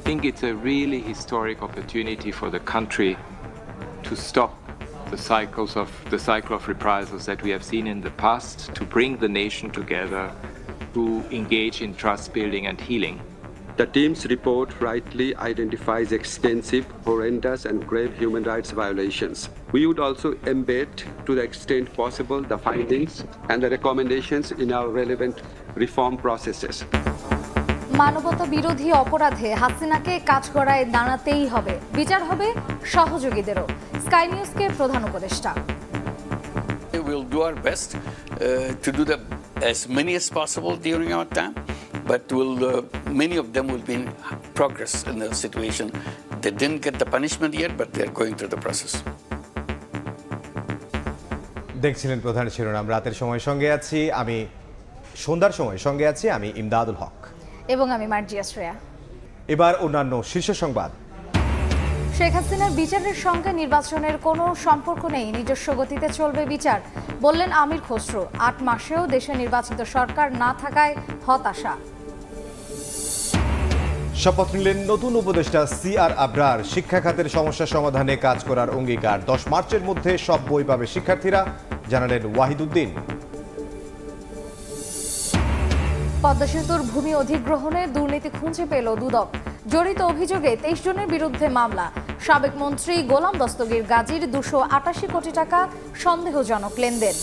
think it's a really historic opportunity for the country to stop the cycle of reprisals that we have seen in the past, to bring the nation together, to engage in trust building and healing. The team's report rightly identifies extensive, horrendous and grave human rights violations. We would also embed, to the extent possible, the findings and the recommendations in our relevant reform processes. মানবতা বিরোধী অপরাধে হাসিনাকে কাঠগড়ায় দাঁড়াতেই হবে, বিচার হবে সহযোগীদেরও। Sky নিউজকে প্রধান উপদেষ্টা। We will do our best to do as many as possible during our time, but many of them will be in progress in the situation. They didn't get the punishment yet, but they're going through the process. দেখছিলেন প্রধান শিরোনাম। রাতের সময় সঙ্গে আছি আমি, সন্ধ্যার সময় সঙ্গে আছি আমি ইমদাদুল হক এবং আমি মার্জিয়া শ্রেয়া। এবার অন্যান্য শীর্ষ সংবাদ। শেখ হাসিনার বিচারের সঙ্গে নির্বাচনের কোনো সম্পর্ক নেই, নিজস্ব গতিতে চলবে বিচার, বললেন আমির খসরু। ৮ মাসেও দেশে নির্বাচিত সরকার না থাকায় হতাশা। শপথ নিলেন নতুন উপদেষ্টা CR আবরার। শিক্ষা খাতের সমস্যা সমাধানে কাজ করার অঙ্গীকার। 10 মার্চের মধ্যে সব বই পাবে শিক্ষার্থীরা, জানালেন ওয়াহিদুদ্দিন। পদ্মা সেতুর ভূমি অধিগ্রহণে দুর্নীতি খুঁজে পেল দুদক। জড়িত অভিযোগে 23 জনের বিরুদ্ধে মামলা। সাবেক মন্ত্রী গোলাম দস্তগীর গাজীর 288 কোটি টাকা সন্দেহজনক লেনদেন।